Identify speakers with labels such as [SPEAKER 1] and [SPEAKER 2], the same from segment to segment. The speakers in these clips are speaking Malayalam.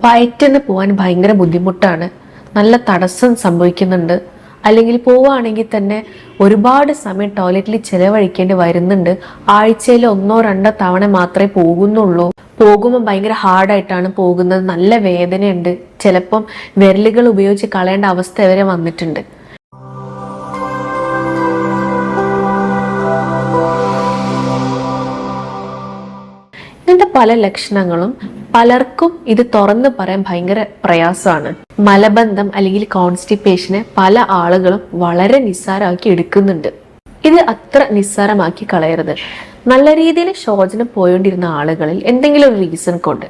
[SPEAKER 1] വയറ്റിന് പോകാൻ ഭയങ്കര ബുദ്ധിമുട്ടാണ്, നല്ല തടസ്സം സംഭവിക്കുന്നുണ്ട്, അല്ലെങ്കിൽ പോവുകയാണെങ്കിൽ തന്നെ ഒരുപാട് സമയം ടോയ്ലറ്റിൽ ചിലവഴിക്കേണ്ടി വരുന്നുണ്ട്, ആഴ്ചയിൽ 1-2 തവണ മാത്രമേ പോകുന്നുള്ളൂ, പോകുമ്പോൾ ഭയങ്കര ഹാർഡായിട്ടാണ് പോകുന്നത്, നല്ല വേദനയുണ്ട്, ചിലപ്പം വിരലുകൾ ഉപയോഗിച്ച് കളയേണ്ട അവസ്ഥ വരെ വന്നിട്ടുണ്ട്. ഇങ്ങനത്തെ പല ലക്ഷണങ്ങളും പലർക്കും ഇത് തുറന്നു പറയാൻ ഭയങ്കര പ്രയാസമാണ്. മലബന്ധം അല്ലെങ്കിൽ കോൺസ്റ്റിപ്പേഷനെ പല ആളുകളും വളരെ നിസ്സാരമാക്കി എടുക്കുന്നുണ്ട്. ഇത് അത്ര നിസ്സാരമാക്കി കളയരുത്. നല്ല രീതിയിൽ ശോചനം പോയോണ്ടിരുന്ന ആളുകളിൽ എന്തെങ്കിലും ഒരു റീസൺ കൊണ്ട്,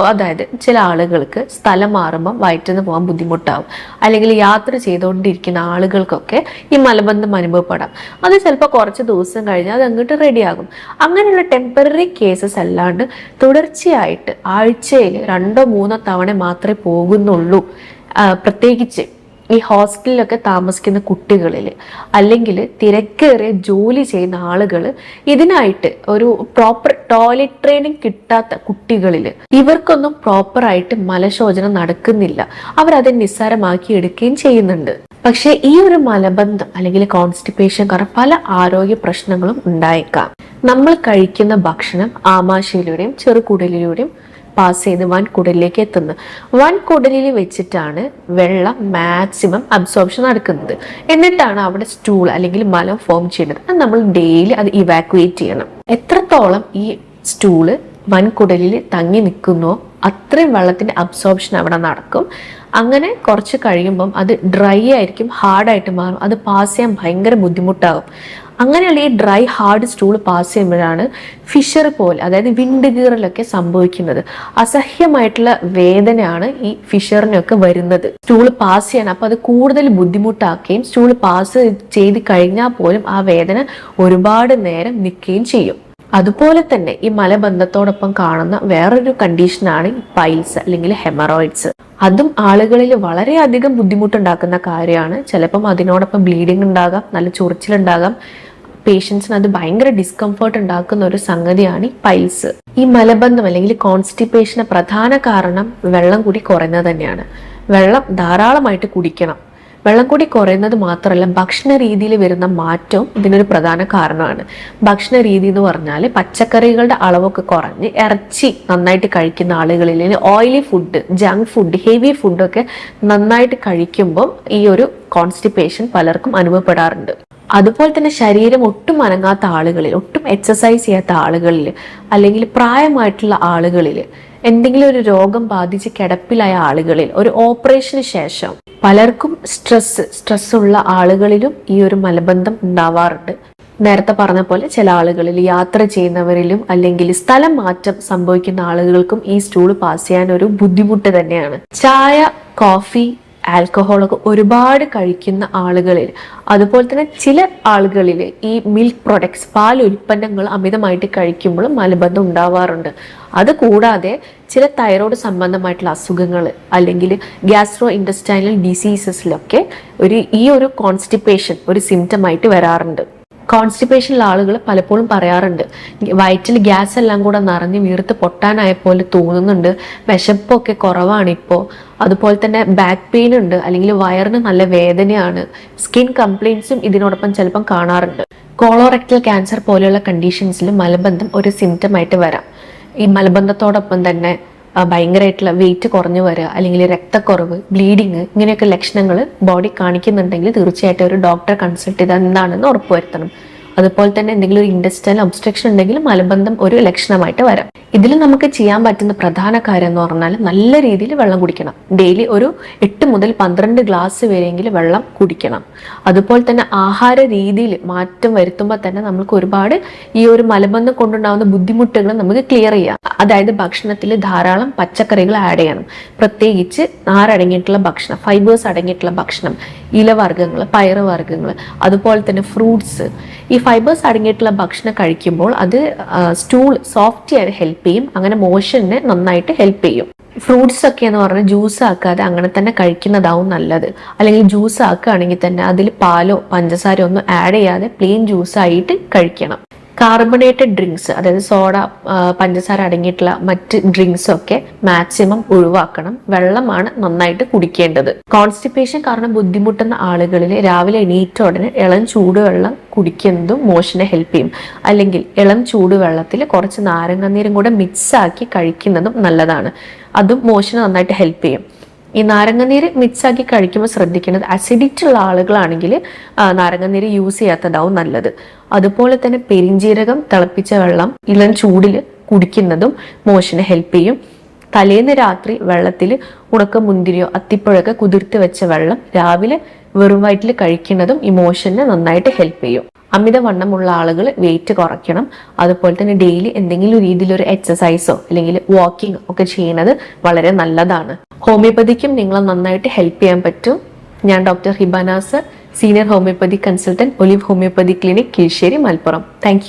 [SPEAKER 1] അതായത് ചില ആളുകൾക്ക് സ്ഥലം മാറുമ്പോൾ വയറ്റിന്ന് പോകാൻ ബുദ്ധിമുട്ടാവും, അല്ലെങ്കിൽ യാത്ര ചെയ്തുകൊണ്ടിരിക്കുന്ന ആളുകൾക്കൊക്കെ ഈ മലബന്ധം അനുഭവപ്പെടാം. അത് ചിലപ്പോൾ കുറച്ച് ദിവസം കഴിഞ്ഞാൽ അത് അങ്ങോട്ട് റെഡിയാകും. അങ്ങനെയുള്ള ടെമ്പററി കേസസ് അല്ലാണ്ട് തുടർച്ചയായിട്ട് ആഴ്ചയിൽ 2-3 തവണ മാത്രമേ പോകുന്നുള്ളൂ, പ്രത്യേകിച്ച് ഈ ഹോസ്റ്റലിലൊക്കെ താമസിക്കുന്ന കുട്ടികളിൽ, അല്ലെങ്കിൽ തിരക്കേറിയ ജോലി ചെയ്യുന്ന ആളുകൾ, ഇതിനായിട്ട് ഒരു പ്രോപ്പർ ടോയ്ലറ്റ് ട്രെയിനിങ് കിട്ടാത്ത കുട്ടികളിൽ, ഇവർക്കൊന്നും പ്രോപ്പറായിട്ട് മലശോചനം നടക്കുന്നില്ല, അവരത് നിസ്സാരമാക്കി എടുക്കുകയും ചെയ്യുന്നുണ്ട്. പക്ഷേ ഈ ഒരു മലബന്ധം അല്ലെങ്കിൽ കോൺസ്റ്റിപ്പേഷൻ കാരണം പല ആരോഗ്യ പ്രശ്നങ്ങളും ഉണ്ടായേക്കാം. നമ്മൾ കഴിക്കുന്ന ഭക്ഷണം ആമാശയയിലൂടെയും ചെറുകുടലിലൂടെയും പാസ് ചെയ്ത് വൻകുടലിലേക്ക് എത്തുന്നത്. വൻകുടലിൽ വെച്ചിട്ടാണ് വെള്ളം മാക്സിമം അബ്സോർപ്ഷൻ നടക്കുന്നത്. എന്നിട്ടാണ് അവിടെ സ്റ്റൂൾ അല്ലെങ്കിൽ മലം ഫോം ചെയ്യുന്നത്. അത് നമ്മൾ ഡെയിലി അത് ഇവാക്യുവേറ്റ് ചെയ്യണം. എത്രത്തോളം ഈ സ്റ്റൂള് വൻകുടലിൽ തങ്ങി നിൽക്കുന്നോ അത്രയും വെള്ളത്തിന്റെ അബ്സോർപ്ഷൻ അവിടെ നടക്കും. അങ്ങനെ കുറച്ച് കഴിയുമ്പം അത് ഡ്രൈ ആയിരിക്കും, ഹാർഡായിട്ട് മാറും, അത് പാസ് ചെയ്യാൻ ഭയങ്കര ബുദ്ധിമുട്ടാകും. അങ്ങനെയുള്ള ഈ ഡ്രൈ ഹാർഡ് സ്റ്റൂൾ പാസ് ചെയ്യുമ്പോഴാണ് ഫിഷർ പോലെ, അതായത് വിണ്ട് കീറലൊക്കെ സംഭവിക്കുന്നത്. അസഹ്യമായിട്ടുള്ള വേദനയാണ് ഈ ഫിഷറിനൊക്കെ വരുന്നത് സ്റ്റൂൾ പാസ് ചെയ്യാൻ. അപ്പൊ അത് കൂടുതൽ ബുദ്ധിമുട്ടാക്കുകയും സ്റ്റൂൾ പാസ് ചെയ്ത് കഴിഞ്ഞാൽ പോലും ആ വേദന ഒരുപാട് നേരം നിൽക്കുകയും ചെയ്യും. അതുപോലെ തന്നെ ഈ മലബന്ധത്തോടൊപ്പം കാണുന്ന വേറൊരു കണ്ടീഷനാണ് പൈൽസ് അല്ലെങ്കിൽ ഹെമറോയിഡ്സ്. അതും ആളുകളിൽ വളരെയധികം ബുദ്ധിമുട്ടുണ്ടാക്കുന്ന കാര്യമാണ്. ചിലപ്പം അതിനോടൊപ്പം ബ്ലീഡിങ് ഉണ്ടാകാം, നല്ല ചൊറിച്ചിലുണ്ടാകാം. പേഷ്യൻസിന് അത് ഭയങ്കര ഡിസ്കംഫർട്ട് ഉണ്ടാക്കുന്ന ഒരു സംഗതിയാണ് ഈ പൈൽസ്. ഈ മലബന്ധം അല്ലെങ്കിൽ കോൺസ്റ്റിപ്പേഷന് പ്രധാന കാരണം വെള്ളം കൂടി കുറയുന്നത് തന്നെയാണ്. വെള്ളം ധാരാളമായിട്ട് കുടിക്കണം. വെള്ളം കൂടി കുറയുന്നത് മാത്രമല്ല, ഭക്ഷണ രീതിയിൽ വരുന്ന മാറ്റവും ഇതിനൊരു പ്രധാന കാരണമാണ്. ഭക്ഷണ രീതി എന്ന് പറഞ്ഞാൽ പച്ചക്കറികളുടെ അളവൊക്കെ കുറഞ്ഞ് ഇറച്ചി നന്നായിട്ട് കഴിക്കുന്ന ആളുകളിൽ oily food, junk food, heavy ഫുഡൊക്കെ നന്നായിട്ട് കഴിക്കുമ്പോൾ ഈ ഒരു കോൺസ്റ്റിപ്പേഷൻ പലർക്കും അനുഭവപ്പെടാറുണ്ട്. അതുപോലെ തന്നെ ശരീരം ഒട്ടും അനങ്ങാത്ത ആളുകളിൽ, ഒട്ടും എക്സസൈസ് ചെയ്യാത്ത ആളുകളിൽ, അല്ലെങ്കിൽ പ്രായമായിട്ടുള്ള ആളുകളിൽ, എന്തെങ്കിലും ഒരു രോഗം ബാധിച്ച് കിടപ്പിലായ ആളുകളിൽ, ഒരു ഓപ്പറേഷന് ശേഷം പലർക്കും സ്ട്രെസ് ഉള്ള ആളുകളിലും ഈ ഒരു മലബന്ധം ഉണ്ടാവാറുണ്ട്. നേരത്തെ പറഞ്ഞ പോലെ ചില ആളുകളിൽ, യാത്ര ചെയ്യുന്നവരിലും അല്ലെങ്കിൽ സ്ഥലം മാറ്റം സംഭവിക്കുന്ന ആളുകൾക്കും ഈ സ്റ്റൂൾ പാസ് ചെയ്യാൻ ഒരു ബുദ്ധിമുട്ട് തന്നെയാണ്. ചായ, കോഫി, ആൽക്കഹോളൊക്കെ ഒരുപാട് കഴിക്കുന്ന ആളുകളിൽ, അതുപോലെ തന്നെ ചില ആളുകളിൽ ഈ മിൽക്ക് പ്രൊഡക്ട്സ്, പാൽ ഉൽപ്പന്നങ്ങൾ അമിതമായിട്ട് കഴിക്കുമ്പോഴും മലബന്ധം ഉണ്ടാവാറുണ്ട്. അത് കൂടാതെ ചില തൈറോയ്ഡ് സംബന്ധമായിട്ടുള്ള അസുഖങ്ങൾ അല്ലെങ്കിൽ ഗ്യാസ്ട്രോ ഇൻറ്റസ്റ്റൈനൽ ഡിസീസസിലൊക്കെ ഈ ഒരു കോൺസ്റ്റിപ്പേഷൻ ഒരു സിംറ്റം ആയിട്ട് വരാറുണ്ട്. കോൺസ്റ്റിപ്പേഷനുള്ള ആളുകൾ പലപ്പോഴും പറയാറുണ്ട്, വയറ്റിൽ ഗ്യാസ് എല്ലാം കൂടെ നിറഞ്ഞ് വീർത്ത് പൊട്ടാനായ പോലെ തോന്നുന്നുണ്ട്, വിശപ്പൊക്കെ കുറവാണ് ഇപ്പോൾ, അതുപോലെ തന്നെ ബാക്ക് പെയിൻ ഉണ്ട്, അല്ലെങ്കിൽ വയറിന് നല്ല വേദനയാണ്, സ്കിൻ കംപ്ലയിൻസും ഇതിനോടൊപ്പം ചിലപ്പം കാണാറുണ്ട്. കോളോറെക്ടൽ ക്യാൻസർ പോലെയുള്ള കണ്ടീഷൻസിൽ മലബന്ധം ഒരു സിംറ്റം ആയിട്ട് വരാം. ഈ മലബന്ധത്തോടൊപ്പം തന്നെ ഭയങ്കരമായിട്ടുള്ള വെയിറ്റ് കുറഞ്ഞു വരിക, അല്ലെങ്കിൽ രക്തക്കുറവ്, ബ്ലീഡിങ്, ഇങ്ങനെയൊക്കെ ലക്ഷണങ്ങൾ ബോഡി കാണിക്കുന്നുണ്ടെങ്കിൽ തീർച്ചയായിട്ടും ഒരു ഡോക്ടറെ കൺസൾട്ട് ചെയ്ത് എന്താണെന്ന് ഉറപ്പുവരുത്തണം. അതുപോലെ തന്നെ എന്തെങ്കിലും ഒരു ഇൻഡസ്റ്റൈനൽ ഒബ്സ്ട്രക്ഷൻ ഉണ്ടെങ്കിൽ മലബന്ധം ഒരു ലക്ഷണമായിട്ട് വരാം. ഇതിൽ നമുക്ക് ചെയ്യാൻ പറ്റുന്ന പ്രധാന കാര്യം എന്ന് പറഞ്ഞാൽ നല്ല രീതിയിൽ വെള്ളം കുടിക്കണം. ഡെയിലി ഒരു 8 മുതൽ 12 ഗ്ലാസ് വരെയെങ്കിലും വെള്ളം കുടിക്കണം. അതുപോലെ തന്നെ ആഹാര രീതിയിൽ മാറ്റം വരുത്തുമ്പോൾ തന്നെ നമുക്ക് ഒരുപാട് ഈ ഒരു മലബന്ധം കൊണ്ടുണ്ടാകുന്ന ബുദ്ധിമുട്ടുകൾ നമുക്ക് ക്ലിയർ ചെയ്യാം. അതായത് ഭക്ഷണത്തിൽ ധാരാളം പച്ചക്കറികൾ ആഡ് ചെയ്യണം, പ്രത്യേകിച്ച് നാരടങ്ങിയിട്ടുള്ള ഭക്ഷണം, ഫൈബേഴ്സ് അടങ്ങിയിട്ടുള്ള ഭക്ഷണം, ഇലവർഗ്ഗങ്ങൾ, പയറുവർഗ്ഗങ്ങൾ, അതുപോലെ തന്നെ ഫ്രൂട്ട്സ്. ഈ ഫൈബേഴ്സ് അടങ്ങിയിട്ടുള്ള ഭക്ഷണം കഴിക്കുമ്പോൾ അത് സ്റ്റൂൾ സോഫ്റ്റ് ചെയ്യാൻ ഹെൽപ്പ് ചെയ്യും, അങ്ങനെ മോഷന് നന്നായിട്ട് ഹെൽപ്പ് ചെയ്യും. ഫ്രൂട്ട്സ് ഒക്കെ എന്ന് പറഞ്ഞാൽ ജ്യൂസ് ആക്കാതെ അങ്ങനെ തന്നെ കഴിക്കുന്നതാവും നല്ലത്. അല്ലെങ്കിൽ ജ്യൂസ് ആക്കുകയാണെങ്കിൽ തന്നെ അതിൽ പാലോ പഞ്ചസാരയോ ഒന്നും ആഡ് ചെയ്യാതെ പ്ലെയിൻ ജ്യൂസ് ആയിട്ട് കഴിക്കണം. കാർബണേറ്റഡ് ഡ്രിങ്ക്സ്, അതായത് സോഡ, പഞ്ചസാര അടങ്ങിയിട്ടുള്ള മറ്റ് ഡ്രിങ്ക്സ് ഒക്കെ മാക്സിമം ഒഴിവാക്കണം. വെള്ളമാണ് നന്നായിട്ട് കുടിക്കേണ്ടത്. കോൺസ്റ്റിപ്പേഷൻ കാരണം ബുദ്ധിമുട്ടുന്ന ആളുകളിൽ രാവിലെ എണീറ്റ ഉടനെ ഇളം ചൂടുവെള്ളം കുടിക്കുന്നതും മോഷനെ ഹെൽപ്പ് ചെയ്യും. അല്ലെങ്കിൽ ഇളം ചൂടുവെള്ളത്തിൽ കുറച്ച് നാരങ്ങാനീരും കൂടെ മിക്സ് ആക്കി കഴിക്കുന്നതും നല്ലതാണ്. അതും മോഷന് നന്നായിട്ട് ഹെൽപ്പ് ചെയ്യും. ഈ നാരങ്ങനീര് മിക്സാക്കി കഴിക്കുമ്പോൾ ശ്രദ്ധിക്കേണ്ടത്, അസിഡിറ്റി ഉള്ള ആളുകളാണെങ്കിൽ നാരങ്ങനീര് യൂസ് ചെയ്യാത്തതാവും നല്ലത്. അതുപോലെ തന്നെ പെരിഞ്ജീരകം തിളപ്പിച്ച വെള്ളം ഇളം ചൂടിൽ കുടിക്കുന്നതും മോഷന് ഹെൽപ്പ് ചെയ്യും. തലേന്ന് രാത്രി വെള്ളത്തിൽ ഉണക്കമുന്തിരിയോ അത്തിപ്പഴമൊക്കെ കുതിർത്ത് വെച്ച വെള്ളം രാവിലെ വെറും വയറ്റിൽ കഴിക്കുന്നതും ഈ മോഷന് നന്നായിട്ട് ഹെൽപ്പ് ചെയ്യും. അമിതവണ്ണമുള്ള ആളുകൾ വെയിറ്റ് കുറയ്ക്കണം. അതുപോലെ തന്നെ ഡെയിലി എന്തെങ്കിലും രീതിയിലൊരു എക്സസൈസോ അല്ലെങ്കിൽ വാക്കിംഗ് ഒക്കെ ചെയ്യുന്നത് വളരെ നല്ലതാണ്. ഹോമിയോപ്പതിക്കും നിങ്ങളെ നന്നായിട്ട് ഹെൽപ്പ് ചെയ്യാൻ പറ്റും. ഞാൻ doctor Hiba Nasar, senior homeopathy consultant, olive homeopathy clinic, Kizhissery, Malappuram. Thank